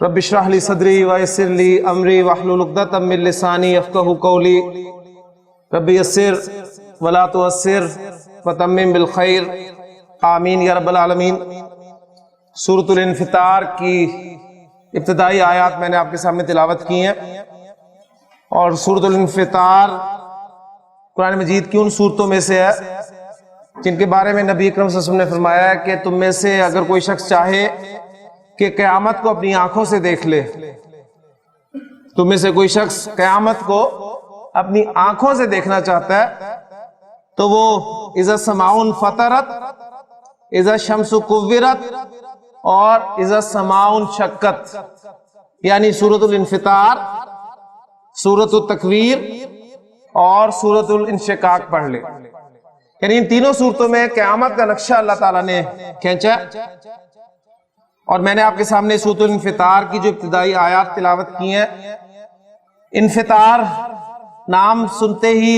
रब इश्रह ली सदरी वयस्सिर ली अमरी वहलुल उक़दतम मिन लिसानी यफ़क़हू क़ौली रब्बि यस्सिर वला तुअस्सिर वतम्मिम बिल खैर आमीन या रब्बल आलमीन। सूरतुल इन्फ़ितार की इब्तिदाई आयात मैंने आपके सामने तिलावत की हैं और सूरतुल इन्फ़ितार कुरान मजीद की उन सूरतों में से है जिनके बारे में नबी अकरम सल्लल्लाहु अलैहि वसल्लम ने फरमाया है कि तुम में से अगर कोई शख्स चाहे कि क़यामत को अपनी आंखों से देख ले, तुम में से कोई शख्स क़यामत को अपनी आंखों से देखना चाहता है तो वो इज़ा समाउन फतरत, इज़ा शम्सु कुव्विरत और इज़ा समाउन शक्कत यानी सूरतुल इन्फ़ितार, सूरतुल तकवीर और सूरतुल इंशिकाक पढ़ ले। यानी इन तीनों सूरतों में क़यामत का नक्शा अल्लाह ताला ने खींचा और मैंने आपके सामने सूरतुल इन्फ़ितार की जो इब्तिदाई आयात तिलावत की हैं। इन्फ़ितार नाम सुनते ही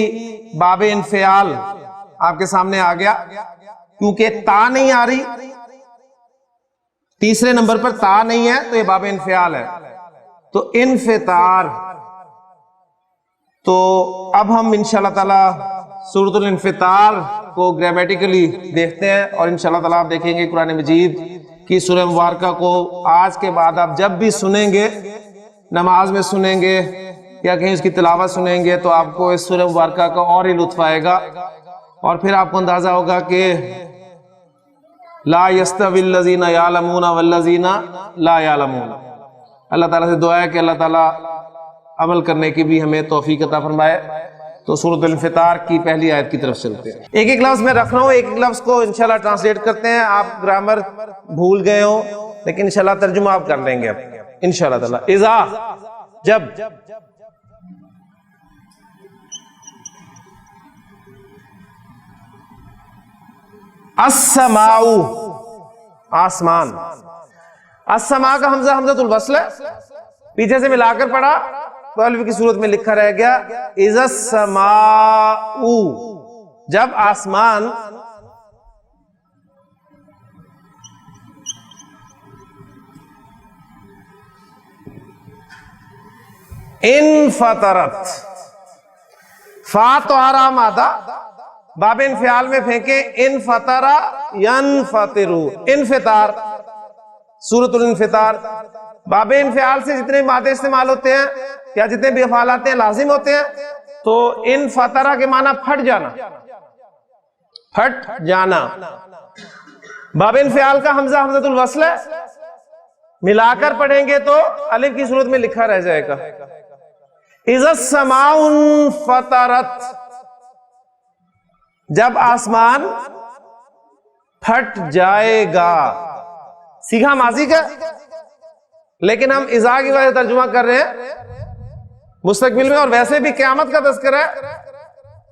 बाब इन्फ़ियाल आपके सामने आ गया, क्योंकि ता नहीं आ रही, तीसरे नंबर पर ता नहीं है तो ये बाब इन्फ़ियाल है। तो इन्फ़ितार, तो अब हम इंशाअल्लाह ताला सूरतुल इन्फ़ितार को ग्रामेटिकली देखते हैं और इंशाअल्लाह ताला आप देखेंगे कुरान मजीद कि सूरह मुबारका को आज के बाद आप जब भी सुनेंगे, नमाज में सुनेंगे या कहीं उसकी तिलावत सुनेंगे, तो आपको इस सूरह मुबारका का और ही लुत्फ आएगा और फिर आपको अंदाजा होगा कि ला यस्तविल लज़ीना यालमूना वल्लज़ीना ला यालमून। अल्लाह ताला से दुआ है कि अल्लाह ताला अमल करने की भी हमें तौफीक अता फरमाए। तो सूरतुल इन्फ़ितार की पहली आयत की तरफ चलते हैं। एक एक लफ्ज़ मैं रख रहा हूँ, एक एक लफ्ज़ को इंशाल्लाह ट्रांसलेट करते हैं। आप ग्रामर भूल गए हो लेकिन इंशाल्लाह तर्जुमा आप कर लेंगे अब इंशाल्लाह ताला। इज़ा, जब, अस्समाउ, आसमान। अस्समा का हमजा हमज़तुल वस्ल है, पीछे से मिलाकर पढ़ा तो अल्फ की सूरत में लिखा रह गया इज़स्समाउ, जब आसमान इनफतरत, फा तो आराम आदा बाब इन्फ़ियाल में फेंके, इनफतरा यनफतिरु, इन्फ़ितार, सूरतुल इन्फ़ितार। बाब इन्फ़ियाल से जितने मादे इस्तेमाल होते हैं या जितने भी अफ़ाल आते हैं लाजिम होते हैं, तो इन फतरा के माना फट जाना, फट जाना। बाब इन्फ़ियाल का हमजा हमज़तुल वस्ल है, मिलाकर पढ़ेंगे तो अलिफ की सूरत में लिखा रह जाएगा इज़स्समाउन फतरत, जब आसमान फट जाएगा। सीखा माजी का, लेकिन हम इज़ा की वजह तर्जुमा कर रहे हैं मुस्तकबिल में, और वैसे भी क़यामत का तज़किरा है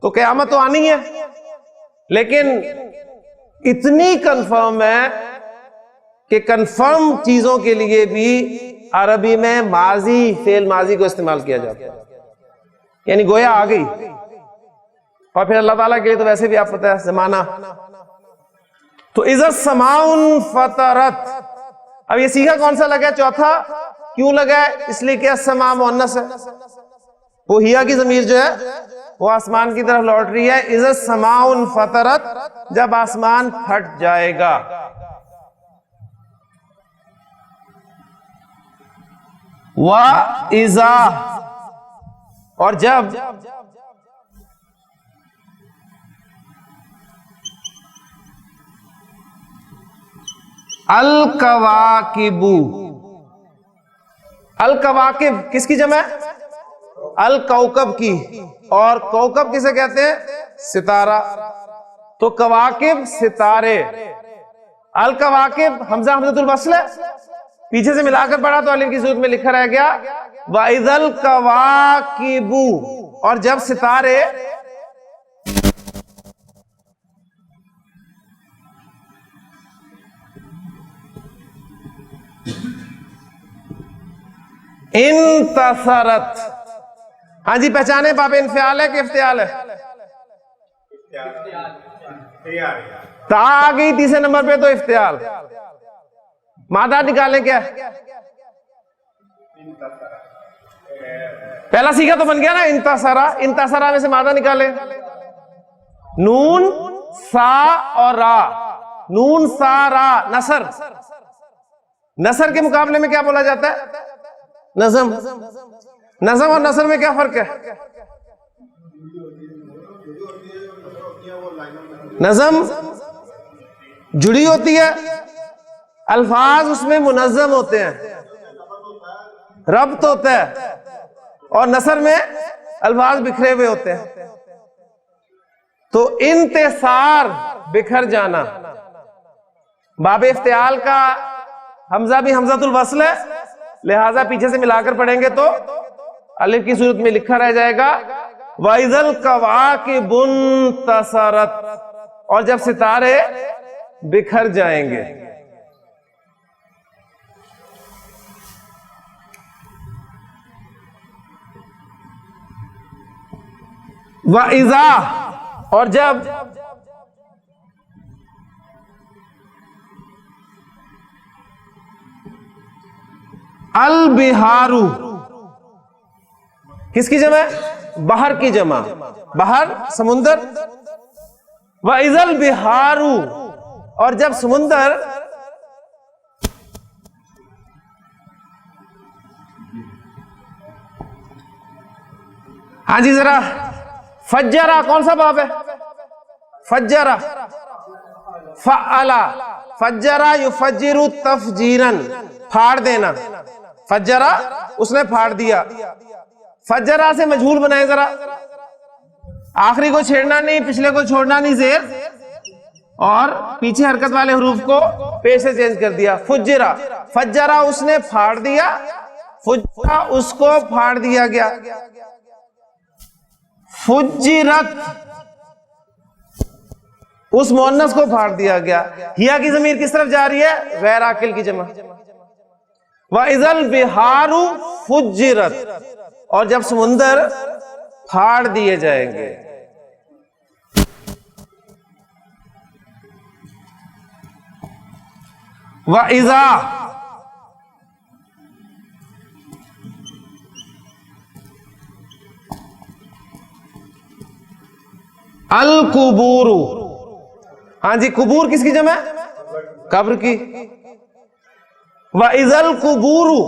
तो क़यामत तो आनी है, लेकिन इतनी कंफर्म है कि कंफर्म चीजों के लिए भी अरबी में माजी, फेल माजी को इस्तेमाल किया जाता है, यानी गोया आ गई। और फिर अल्लाह ताला के लिए तो वैसे भी आप पता है जमाना। तो इज़स्समाउन फतरत, अब ये सीखा कौन सा लगा? चौथा। क्यों लगा? इसलिए कि अस्समा मुअन्नस है, वो हिया की ज़मीर जो है वो आसमान की तरफ लौट रही है। इज़स्समाउन फतरत, जब आसमान फट जाएगा। वा इज़ा, और जब, अल कवाकिबु। अल कवाकिब किसकी जमा है? अल कौकब की। और कौकब किसे कहते हैं? सितारा। तो कवाकिब सितारे। अल कवाकिब हमजा हमजतुल वस्ल है, पीछे से मिलाकर पढ़ा तो अलिफ की सूरत में लिखा रह गया वाइजल कवाकिबु। और जब सितारे इंतसरत। हाँ जी, पहचाने बाब इन्फियाल है कि इफ्तियाल है? ता आ गई तीसरे नंबर पे तो इफ्तियाल। मादा निकालें क्या? पहला सीखा तो बन गया ना इंतसरा। इंतसरा में से मादा निकाले। नून सा और रा। नून सा रा नसर। नसर के मुकाबले में क्या बोला जाता है? नज़म। नज़म और नसर में क्या फर्क है? नज़म जुड़ी होती है, अल्फाज उसमें मुनज़्ज़म होते हैं, रब्त होता है। और नसर में अल्फाज बिखरे हुए होते हैं। तो इंतसार बिखर जाना। बाब इफ्तियाल का हमजा भी हमजातुल वस्ल है, लिहाजा पीछे से मिलाकर पढ़ेंगे तो अलिफ की सूरत में लिखा रह जाएगा वाइजल कवाकिबुन तसरत। और जब सितारे बिखर जाएंगे। वाइजा। और जब अल बिहारू किसकी जमा है? बहर की जमा। बहर समुंदर। वइजल बिहारू। और जब समुंदर हाँ जी जरा फज्जरा कौन सा बाब है? फज्जरा फअला। फज्जरा युफज्जिरु तफजीरन, फाड़ देना। फज्जरा उसने फाड़ दिया। फज्जरा से मजहूल बनाए जरा। आखिरी को छेड़ना नहीं, पिछले को छोड़ना नहीं, जेर और पीछे हरकत वाले हरूफ को पेश से चेंज कर दिया। फुज्जरा। फज्जरा उसने फाड़ दिया, फुज्जरा उसको फाड़ दिया गया। फुज्जिरत उस मुअन्नस को फाड़ दिया गया। हिया की जमीर किस तरफ जा रही है? गैर आकिल की जमा। वाइजल बिहारू फुज्जिरत। और जब समुंदर फाड़ दिए जाएंगे। वाइजा। अल कुबूरू। हाँ जी, कुबूर किसकी जमा है? कब्र की। वाइजल कुबूरू।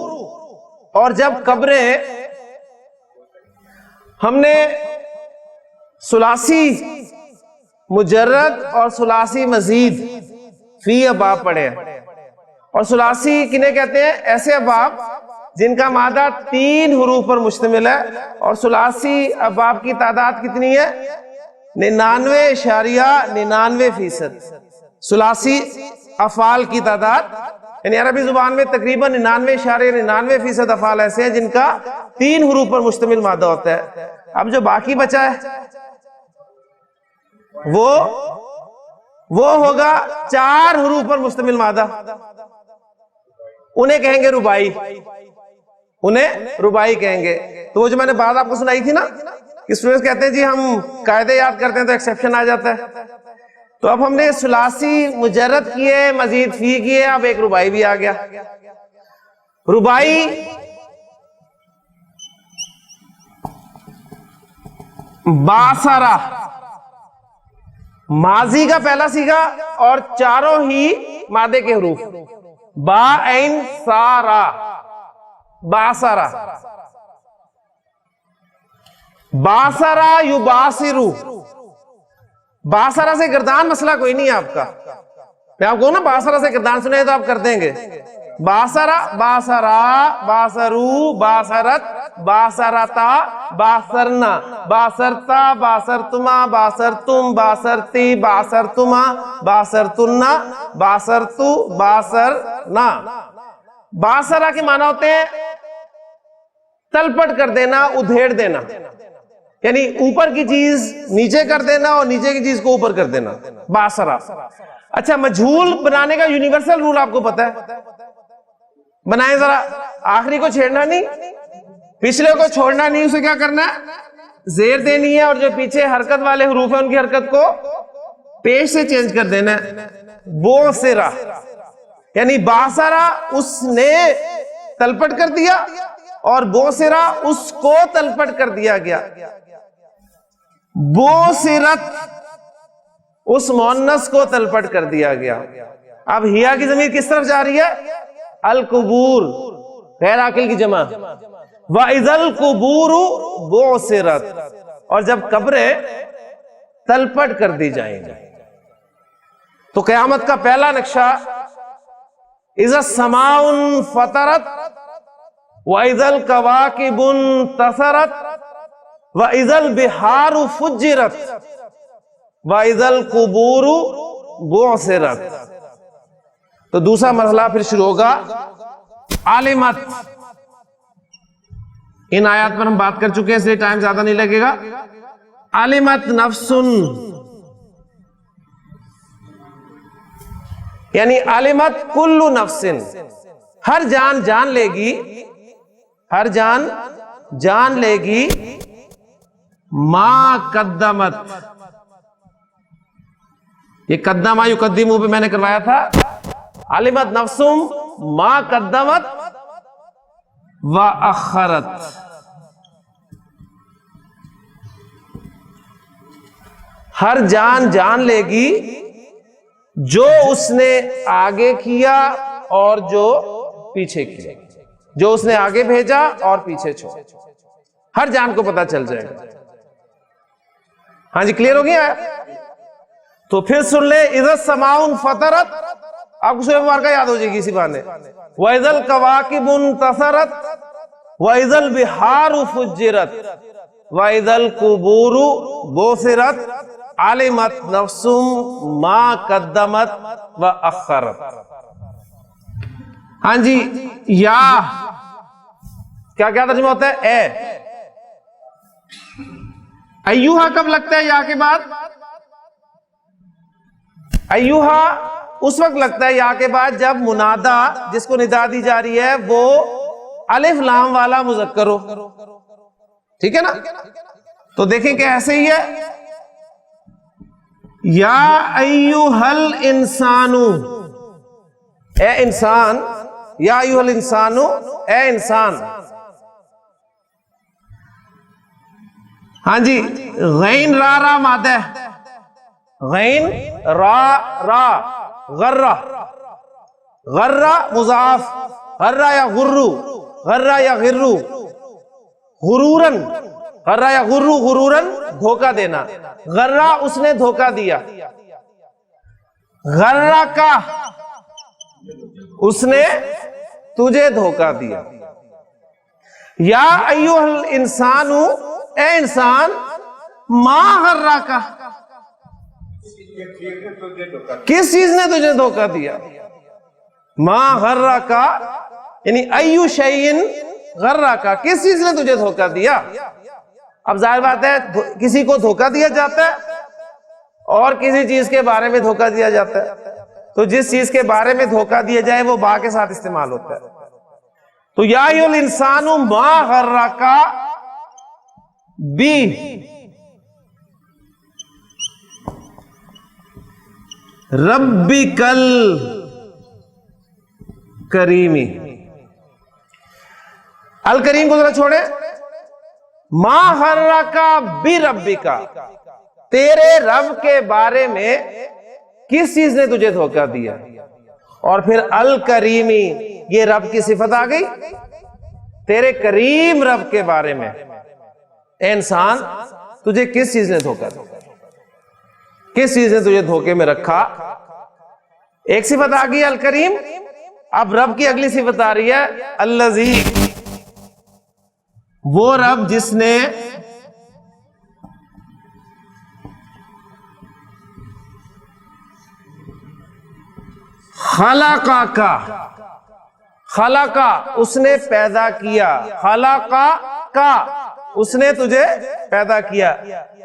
और जब कब्रें, हमने सुलासी मुजर्रद और सुलासी मजीद फी अबाब पढ़े हैं। और सुलासी किन्हें कहते हैं? ऐसे अबाब जिनका मादा 3 हुरूफ पर मुश्तमिल है। और सुलासी अबाब की तादाद कितनी है? 99.99%। सुलासी अफाल की तादाद यानी अरबी जुबान में तकरीबन 99.99% अफाल ऐसे हैं जिनका 3 हुरूफ पर मुश्तमिल मादा होता है। अब जो बाकी बचा है वो होगा 4 हुरूफ पर मुश्तमिल मादा। उन्हें कहेंगे रुबाई। उन्हें रुबाई कहेंगे। तो वो जो मैंने बात आपको सुनाई थी ना कि स्टूडेंट्स कहते हैं जी हम कायदे याद करते हैं तो एक्सेप्शन आ जाता है। तो अब हमने सुलासी मुजर्रद किए, मजीद फी किए, अब एक रुबाई भी आ गया। रुबाई बासरा माजी का पहला सीगा और चारों ही मादे के हरूफ। बा ऐन सारा। बासरा। बासरा युबासिरु। बासरा से गर्दान मसला कोई नहीं है आपका। मैं आपको ना बासरा से किरदार सुने तो आप कर देंगे। बासरा, बासरा, बासरू, बासरत, बासरता, बासरना, बासरता, बासरतुमा, बासरतुम, बासरती, बासरतुमा, बासरतुन्ना, बासरतु, बासरना। बासरा के माना होते हैं तलपट कर देना, उधेड़ देना, यानी ऊपर की चीज नीचे कर देना और नीचे की चीज को ऊपर कर देना, बासरा। अच्छा, मजहूल बनाने का यूनिवर्सल रूल आपको पता है? बनाए जरा, आखिरी को छेड़ना नहीं, पिछले को छोड़ना नहीं, उसे क्या करना है? जेर देनी है और जो पीछे हरकत वाले हरूफ है उनकी हरकत को पेश से चेंज कर देना है। बोसिरा यानी बासरा उसने तलपट कर दिया और बोसिरा उसको तलपट कर दिया गया। बोसिरत उस मोन्नस को तलपट कर दिया गया। अब हिया की जमीर किस तरफ जा रही है? अल कुबूर, गैर आकिल की जमा। वाइजल कुबूरु बोसिरत, और जब कब्रें तलपट कर दी जाएंगी तो क़यामत का पहला नक्शा इज़ा समाउन फतरत वाइजल कवाकिबुन तसरत वाइजल बिहारु फुज्जिरत वाइजल कुबूरु बोसिरत। तो दूसरा मरहला फिर शुरू होगा आलिमत। इन आयात पर हम बात कर चुके हैं इसलिए टाइम ज्यादा नहीं लगेगा। आलिमत नफ्सुन यानी आलिमत कुल्लु नफ्सिन, हर जान जान लेगी, हर जान जान लेगी मा कद्दमत। ये कद्दमा युकद्दिमु पे मैंने करवाया था। आलिमत नफ्सुम मा कद्दमत व अखरत। हर जान जान लेगी जो उसने आगे किया और जो पीछे किया, जो उसने आगे भेजा और पीछे छोड़ा, हर जान को पता चल जाएगा। हाँ जी, क्लियर हो गया? तो फिर सुन ले, इज़ा समाउन फतरत, आपको सूरह मुबारका याद हो जाएगी इसी बहाने। वइज़ल कवाकिबुन तसरत वइज़ल बिहारु फुज्जिरत वइज़ल कुबूरु बोसिरत आलिमत नफ्सुम मा कद्दमत व अखरत। हाँ जी, या क्या क्या तर्जुमा होता है? ए। अय्युहा कब लगता है या के बाद? अय्युहा उस वक्त लगता है या के बाद जब मुनादा, जिसको निदा दी जा रही है, वो अलिफ लाम वाला मुज़क्कर हो। ठीक है ना? तो देखें कि ऐसे ही है, या अय्युहल इंसानु, ए इंसान, या अय्युहल इंसानु, ए इंसान। हाँ जी, गैन रा रा मादा, गैन रा रा, गर्रा, गर्रा मुज़ाफ, गर्रा या गुर्रू, गर्रा या गिर्रू, गुरूरन, गर्रा या गुर्रू, गुरूरन धोखा देना, गर्रा उसने धोखा दिया, गर्रा का उसने तुझे धोखा दिया। या अय्युहल इंसानु, ए इंसान, मा गर्रा का, किस चीज ने तुझे धोखा दिया? मा गर्रा का यानी अय्यु शैइन गर्रा का, किस चीज ने तुझे धोखा दिया? अब जाहिर बात है किसी को धोखा दिया जाता है और किसी चीज के बारे में धोखा दिया जाता है, तो जिस चीज के बारे में धोखा दिया जाए वो बा के साथ इस्तेमाल होता है। तो या अय्युल इंसानु मा गर्रा का बी रब्बिकल करीमी। अल करीम को जरा छोड़े, मा गर्रा का बी रब्बिका, तेरे रब के बारे में किस चीज ने तुझे धोखा दिया? और फिर अल करीमी, ये रब की सिफत आ गई, तेरे करीम रब के बारे में। ए इंसान, तुझे किस चीज ने धोखा दिया? किस चीज ने तुझे धोखे में रखा? एक सिफत आ गई अल करीम। अब रब की अगली सिफत आ रही है अल्लज़ी, वो रब जिसने खलाका का, खलाका उसने पैदा किया, खलाका का उसने तुझे पैदा किया,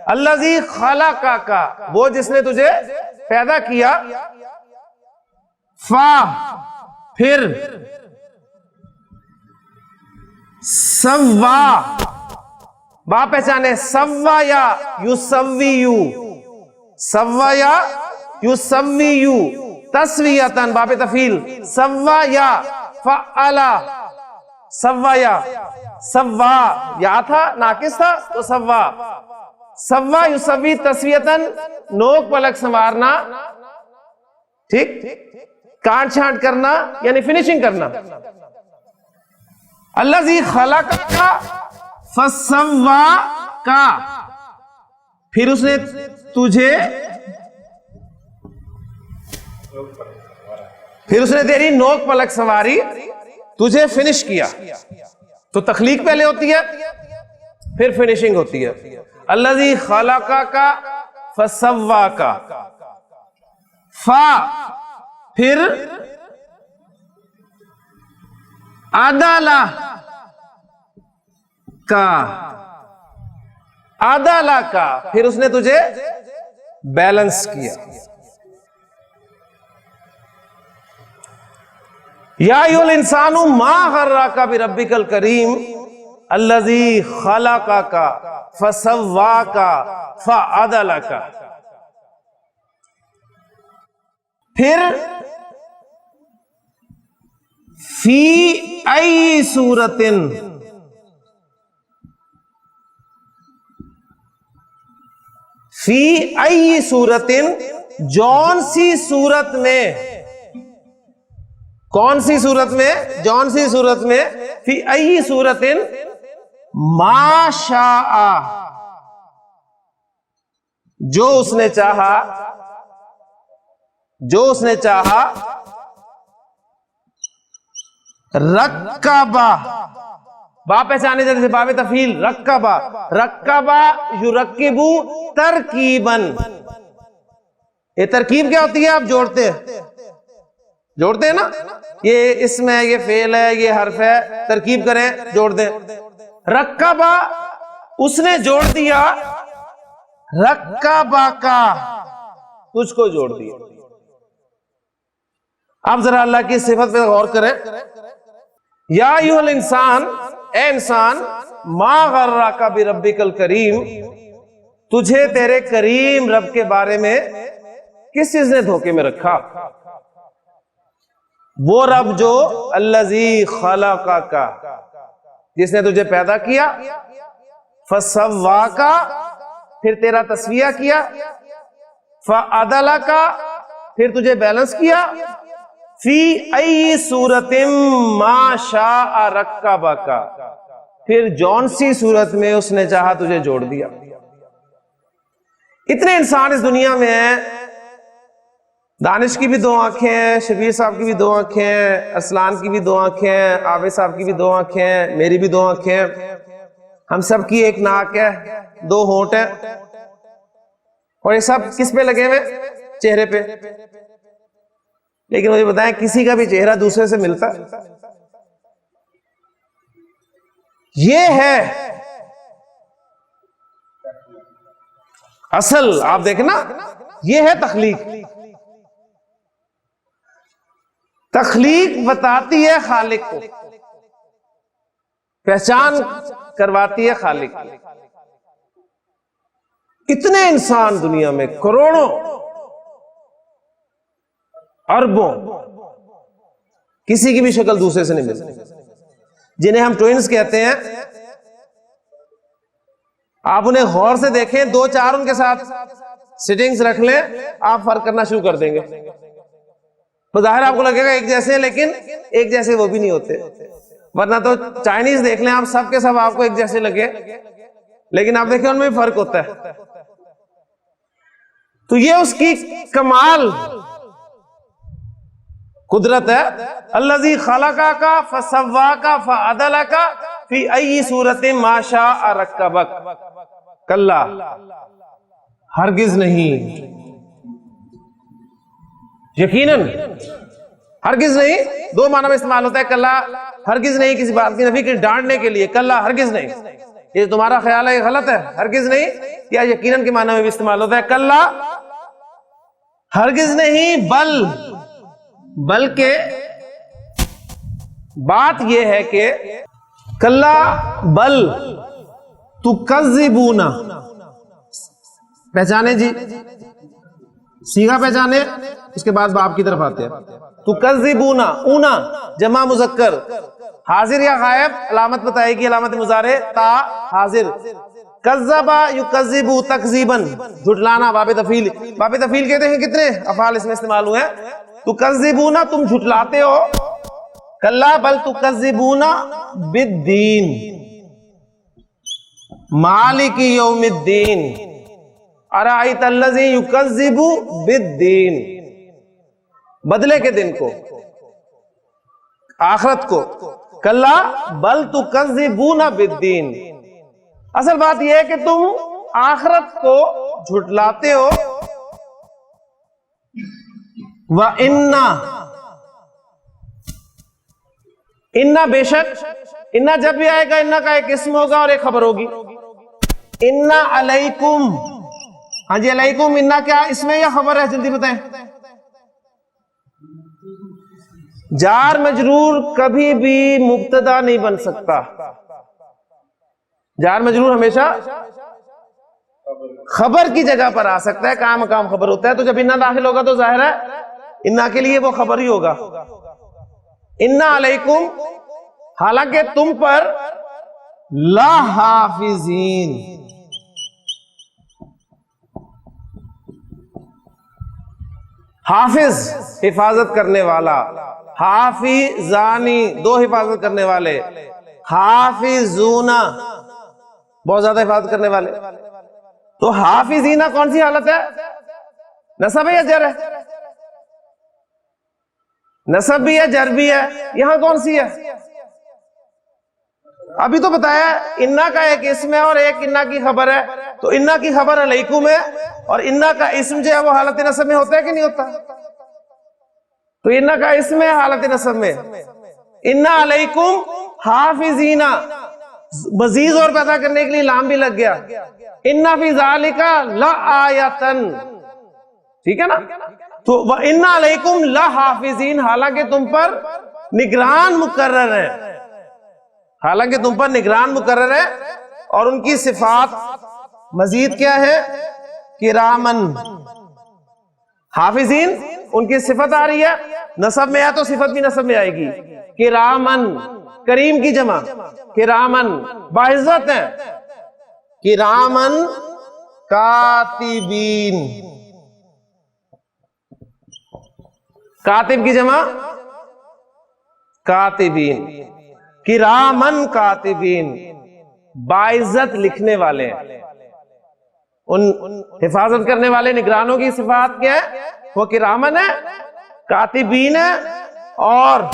अल्लज़ी खलाका का वो जिसने तुझे पैदा किया, फा फिर सव्वा, बा पहचाने, सव्वा या युसव्वी यू, सव्वा या युसव्वी यू, तस्वीयतन बाबे तफील, सव्वा या फ़अला, सव्वा या, सव्वा या था नाकिस था तो सव्वा, सव्वा युसव्वी तस्वीयतन नोक पलक संवारना, ठीक, काट छांट करना यानी फिनिशिंग करना। अल्लज़ी खलका का फसव्वा का, फिर उसने तुझे, फिर उसने तेरी नोक पलक संवारी, तुझे फिनिश किया। तो तखलीक पहले होती है फिर फिनिशिंग होती है। अल्लज़ी खलका का फसव्वा का, फा फिर आदाला का, आदाला का फिर उसने तुझे बैलेंस किया। या अय्युहल इंसानु मा गर्रका बिरब्बिकल करीम अल्लज़ी खलका फसव्वाका फअदलका। फिर फी आई सूरतिन, फी आई सूरतिन जौन सी सूरत में, कौन सी सूरत में, जौन सी सूरत में, फी आई सूरतिन माशाआ जो उसने चाहा, जो उसने चाहा, रक्काबा, बा पहचाने जैसे बाबे तफील, रक्काबा, रक्काबा युरक्किबु तरकीबन। ये तरकीब क्या होती है? आप जोड़ते हैं, जोड़ते हैं ना, ये इसमें ये फेल है, ये हर्फ है, तरकीब करें, जोड़ दें। रक्काबा उसने जोड़ दिया, रक्काबा का तुझको जोड़ दिया। आप जरा अल्लाह की सिफत पे गौर करें। या अय्युहल इंसान, ए इंसान, मा गर्रका बिरब्बिकल करीम, तुझे तेरे करीम रब के बारे में किस चीज ने धोखे में रखा? वो रब जो अल्लज़ी खलका का, जिसने तुझे पैदा किया, फसव्वाका फिर तेरा तस्विया किया, फअदलका फिर तुझे बैलेंस किया, फी आई सूरतिम मा शाअ रक्कबका फिर जौन सी सूरत में उसने चाहा तुझे जोड़ दिया। इतने इंसान इस दुनिया में हैं। दानिश की भी दो आंखें हैं, शबीर साहब की भी दो आंखें हैं, असलान की भी दो आंखें हैं, आबिद साहब की भी दो आंखें हैं, मेरी भी दो आंखें हैं, हम सब की एक नाक है, दो होंठ है, और ये सब किस पे लगे हुए? चेहरे पे। लेकिन मुझे बताएं, किसी का भी चेहरा दूसरे से मिलता? ये है असल, आप देखना, ये है तखलीक। तखलीक बताती है खालिक को, पहचान करवाती है खालिक। इतने इंसान दुनिया में, करोड़ों अरबों, किसी की भी शक्ल दूसरे से नहीं मिलती, जिन्हें हम ट्विन्स कहते हैं। आप उन्हें गौर से देखें, दो चार उनके साथ सिटिंग्स रख लें, आप फर्क करना शुरू कर देंगे। तो जाहिर आपको लगेगा एक जैसे हैं, लेकिन एक जैसे वो भी नहीं होते। वरना तो चाइनीज देख लें आप, सब के सब आपको एक जैसे लगे, लेकिन आप देखें उनमें फर्क होता है। तो ये उसकी कमाल कुदरत है। अल्लज़ी खलका का फसव्वा का फअदला का फी अय्यि सूरतिन मा शाअ रक्कबक। कल्ला, हरगिज नहीं, यकीनन, हरगिज नहीं दो माना में इस्तेमाल होता है। कल्ला हरगिज नहीं किसी बात की नफी की डांटने के लिए, कल्ला हरगिज नहीं, ये तुम्हारा ख्याल है ये गलत है। हरगिज नहीं या यकीनन के माना में भी इस्तेमाल होता है। कल्ला हरगिज नहीं, बल्कि बात यह है कि कल्ला बल तुकज़्ज़िबूना, पहचाने जी, सीगा पहचाने, उसके बाद बाप की तरफ आते हैं। तुकज़्ज़िबूना, ऊना जमा मुज़क्कर, हाजिर या गायब अलामत बताएगी, अलामत मुज़ारे ता हाजिर। कज़्ज़बा युकज़्ज़िबु तकज़ीबन, झुटलाना, बाब तफील। बाब तफील कहते हैं कितने अफ़ाल इसमें इस्तेमाल हुए हैं। तुकज़्ज़िबूना, तुम झुटलाते हो। कल्ला बल तुकज़्ज़िबूना बिद्दीन, मालिकी यौमिद्दीन, अराअयतल्लज़ी युकज़्ज़िबु बिद्दीन, बदले के दिन को, आखिरत को। कल्ला बल तुकज़्ज़िबूना बिद्दीन, असल बात यह है कि तुम आखिरत को झुटलाते हो। व इन्ना बेशक, इन्ना जब भी आएगा इन्ना का एक इसम होगा और एक खबर होगी। इन्ना अलैकुम, हाँ जी अलैकुम, इन्ना क्या इसमें या खबर है, जल्दी बताएं। जार मजरूर कभी भी मुब्तदा नहीं बन सकता। जार मजरूर हमेशा खबर की जगह पर आ सकता है, काम काम खबर होता है। तो जब इन्ना दाखिल होगा तो जाहिर है इन्ना के लिए वो खबर ही होगा। इन्ना अलैकुम, हालांकि तुम पर ला हाफिजीन, हाफिज हिफाजत करने वाला, हाफिजानी दो हिफाजत करने वाले, हाफिजूना बहुत ज्यादा हिफाजत करने वाले। तो हाफिजीना कौन सी हालत है, नसब है या जर है? नसब भी है जर भी है, यहां कौन सी है? अभी तो बताया इन्ना का एक इसम है और एक इन्ना की खबर है। तो इन्ना की खबर अलैकुम है और इन्ना का इसम जो है वो हालत नसब में होता है कि नहीं होता? तो इन्ना का इसम है हालत नसब में। इन्ना अलैकुम हाफिजीना, मजीद और पैदा करने के लिए लाम भी लग गया। इन्ना फी ज़ालिका लआयतन, ठीक है ना? तो व इन्ना अलैकुम लहाफिजीन, हालांकि तुम पर निगरान मुकर्रर है, हालांकि तुम पर निगरान मुकर्रर है। और उनकी सिफात मजीद क्या है? किरामन, हाफिजीन उनकी सिफत आ रही है, नसब में है तो सिफत भी नसब में आएगी। किरामन, करीम की जमा, किरामन बाइज्जत है। किरामन कातिबीन, कातिब की जमा कातिबीन, किरामन कातिबीन, बाइज्जत लिखने वाले, उन हिफाजत करने वाले निगरानों की सिफात क्या है? वो किरामन है, कातिबीन है और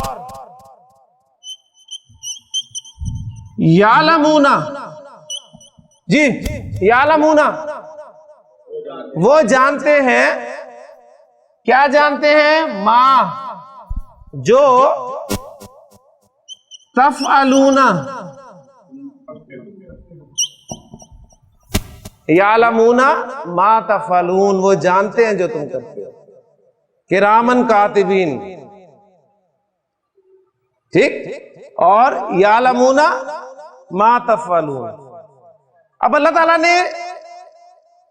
यालमूना, जी यालमूना, वो जानते हैं, क्या जानते हैं? माँ जो तफअलूना, यालमूना मा तफअलून, वो जानते हैं जो तुम करते हो। किरामन कातिबीन, ठीक, और यालमूना मा तफअलून। अब अल्लाह ताला ने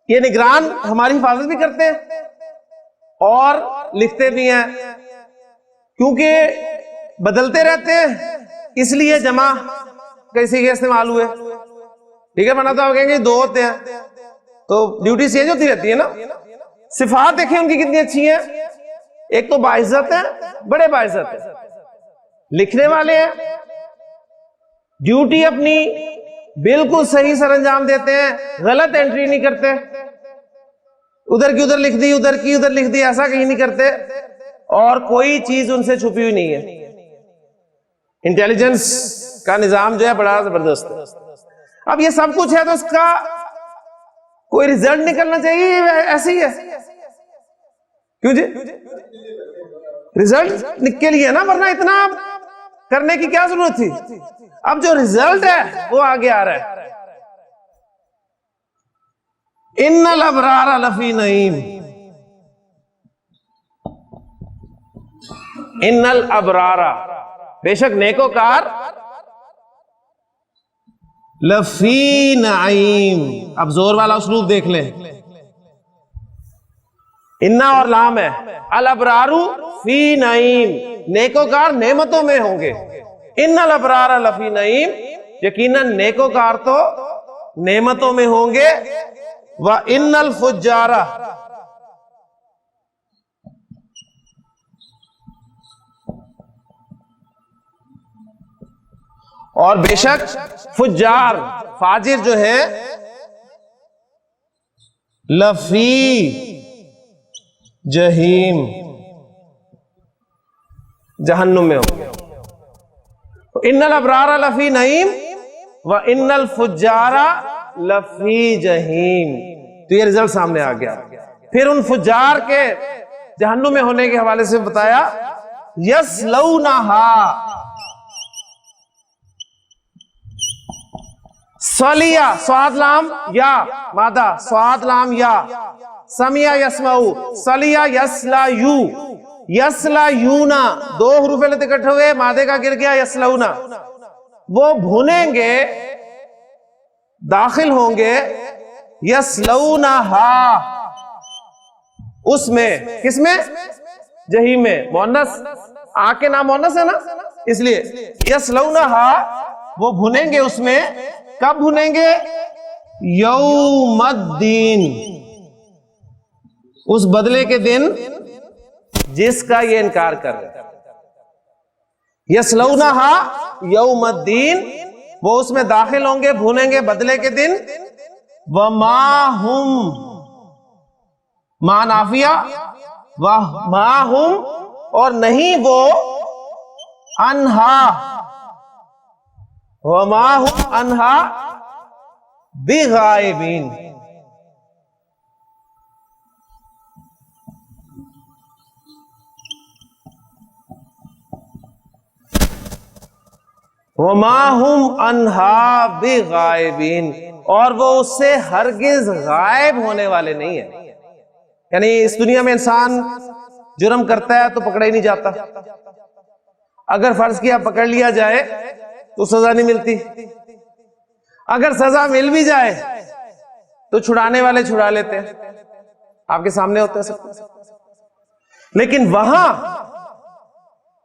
ये निगरान हमारी हिफाजत भी करते हैं और लिखते भी हैं, क्योंकि बदलते रहते हैं इसलिए जमा कैसे के इस्तेमाल हुए, ठीक है? वरना तो आप कहेंगे दो होते हैं तो ड्यूटी चेंज होती रहती है ना। सिफात देखें उनकी कितनी अच्छी है, एक तो बाइज्जत है, बड़े बाइज्जत है, लिखने वाले हैं, ड्यूटी अपनी बिल्कुल सही सर अंजाम देते हैं, गलत एंट्री नहीं करते, उधर की उधर लिख दी, उधर की उधर लिख दी, ऐसा कहीं नहीं करते। और कोई चीज उनसे छुपी हुई नहीं है। इंटेलिजेंस का निजाम जो है बड़ा जबरदस्त है। अब ये सब कुछ है तो इसका कोई रिजल्ट निकलना चाहिए, ऐसे ही है। क्यों जी? रिजल्ट निकल गया ना, वरना इतना करने की क्या जरूरत थी। अब जो रिजल्ट है वो आगे आ रहा है। इन्नल अबरार लफी नईम, इन्नल अबरारा, बेशक नेकोकार, लफी नईम। अब जोर वाला उसलूब देख लें, इन्ना और लाम है। अल अबरारू फी नईम, नेकोकार नेमतों में होंगे। इन्नल अबरारा लफी नईम, यकीनन नेकोकार तो नेमतों में होंगे। व इन्नल फुज्जारा, और बेशक फुज्जार फाजिर जो है, लफी जहीम, जहन्नुम में होंगे। इन्नल अबरारा लफी नईम व इन्नल फुज्जारा लफी जहीम। तो ये रिजल्ट सामने आ गया। फिर उन फुज्जार के जहन्नुम में होने के हवाले से बताया, यस्लौनहा, सलिया स्वाद लाम या मादा, स्वाद लाम या, समिया यस्माऊ, सलिया यस्लायू, यस्लायूना, दो हरूफ लत इकट्ठे हुए, मादे का गिर गया यस्लौना। वो भुनेंगे, दाखिल होंगे, यस्लौनहा, उसमें, किसमें? जहीम में। मोहन्नस, आके नाम मोहन्नस है ना, इसलिए यस्लौनहा, वो भुनेंगे उसमें। कब भुनेंगे? यौमद्दीन, उस बदले के दिन जिसका ये इनकार कर रहे हैं। यस्लौनहा यौमद्दीन, वो उसमें दाखिल होंगे, भुनेंगे बदले के दिन। वमा हुम, मा नाफिया, वह मा हुम, और नहीं वो, अनहा, वमा हुम अनहा बिगाइबिन, वमा हुम अनहा बिगाइबिन, और वो उससे हरगिज गायब होने वाले नहीं है। यानी इस दुनिया में इंसान जुर्म करता है तो पकड़ा ही नहीं जाता। अगर फर्ज किया पकड़ लिया जाए तो सजा नहीं मिलती। अगर सजा मिल भी जाए तो छुड़ाने वाले छुड़ा लेते हैं, आपके सामने होते हैं सब कुछ। लेकिन वहां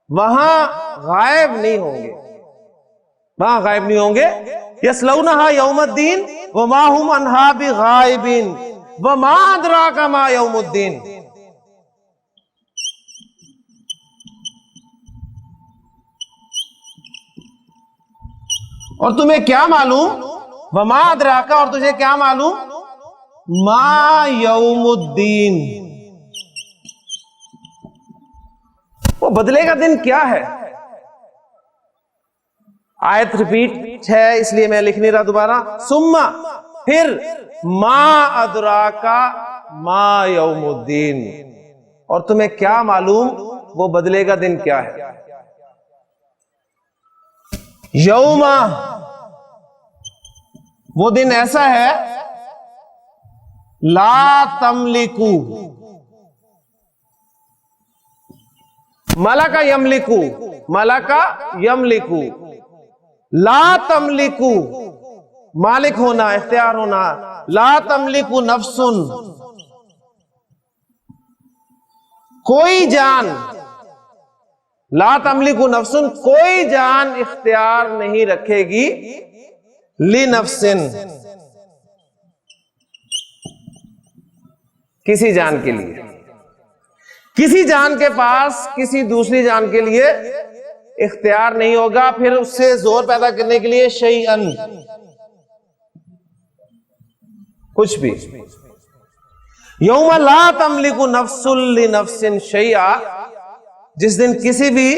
गायब नहीं होंगे, वहां गायब नहीं होंगे। यस्लौनहा यौमद्दीन वमा हुम अनहा बिगाइबिन वमा अदराका मा यौमुद्दीन। और तुम्हें क्या मालूम, वमा अदराका, और तुझे क्या मालूम, मा यौमुद्दीन, वो बदले का दिन क्या है। आयत रिपीट है इसलिए मैं लिख नहीं रहा दोबारा। सुम्मा, फिर, मा अदराका मा यौमुद्दीन, और तुम्हें क्या मालूम वो बदले का दिन क्या है। यौमा, वो दिन ऐसा है, ला तमलिकू, मलका यमलिकू, मलका यमलिकू, ला तमलिकू, मालिक होना, इख्तियार होना। ला तमलिकू नफ्सुन, कोई जान, ला तमलिकू नफ्सुन, कोई जान इख्तियार नहीं रखेगी, ली नफ्सिन, किसी जान के लिए। किसी जान के पास किसी दूसरी जान के लिए इख्तियार नहीं होगा, फिर उससे जोर पैदा करने के लिए शैअन, कुछ भी। यौमा ला तमलिकु नफ्सुन लि नफ्सिन शैआ, जिस दिन किसी भी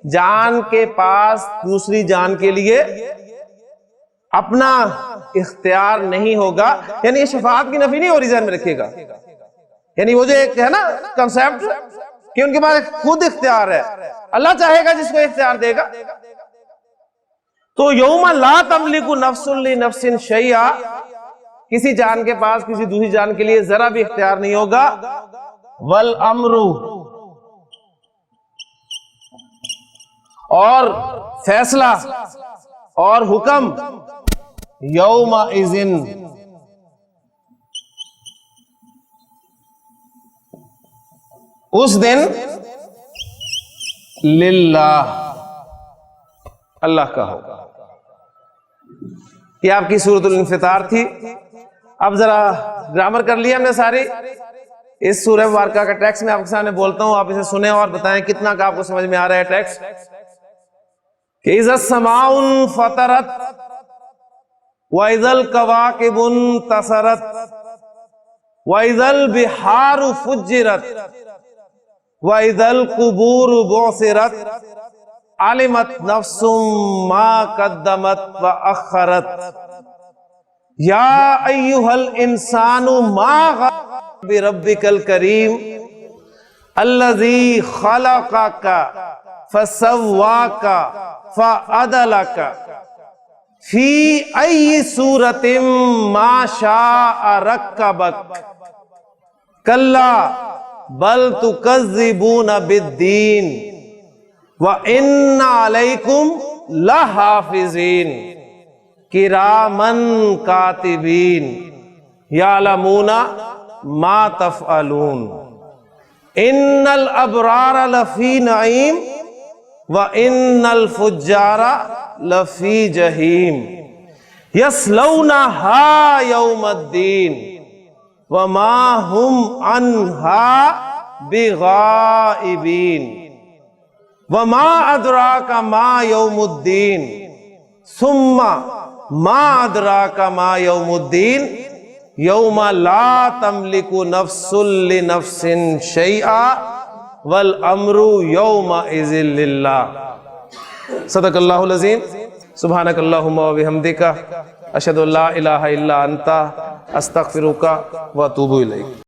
जान के पास दूसरी जान के लिए अपना इख्तियार नहीं होगा। यानी ये शफाअत की नफी नहीं हो रही, ज़हन में रखिएगा। यानी वो जो एक है ना कंसेप्ट कि उनके पास खुद इख्तियार है, अल्लाह चाहेगा जिसको इख्तियार देगा। तो यौमा ला तमलिकु नफ्सुन लि नफ्सिन शैआ, किसी जान के पास किसी दूसरी जान के लिए जरा भी इख्तियार नहीं होगा। वल अमरु, और फैसला और हुक्म, यौमा इज़िन, उस दिन लिल्लाह, अल्लाह का होगा। ये आपकी सूरतुल इंफितार थी। अब जरा ग्रामर कर लिया हमने सारी। इस सूरह मुबारका का टेक्स्ट में आपके सामने बोलता हूं, आप इसे सुने और बताएं कितना का आपको समझ में आ रहा है टेक्स्ट। कि इज़ा समाउन फतरत व इज़ल कवाकिबुन तसरत व इज़ल बिहारु फुज्जिरत व इज़ल कुबूरु बुसिरत अलिमत नफ्सुम मा कद्दमत व अखरत या अय्युहल इंसानु मा गर्रक बिरब्बिकल करीम अल्लज़ी खलक़का फसव्वाका फअदलका फी अय्यि सूरतिम मा शाअ रक्कबक कल्ला बल तुकज़्ज़िबूना बिद्दीन व इन्ना अलैकुम लहाफ़िज़ीन किरामन कातिबीन यालमूना मा तफ़अलून इन्नल अबरार लफ़ी नईम व इन्नल फुज्जारा लफ़ी जहीम यस्लौनहा यौमद्दीन व मा हुम अन्हा बिगाइबीन व मा अदराका मा यौमुद्दीन सुम्मा मा अदराका मा यौमुद्दीन यौमा ला तमलिकु नफ्सुन लि नफ्सिन शैआ वल अम्रु यौमा इज़िन लिल्लाह। सदक़ल्लाहुल अज़ीम। सुब्हानकल्लाहुम्मा व बिहम्दिका अशहदु अल्ला इलाहा इल्ला अंता अस्तग़फिरुका व अतूबु इलैक।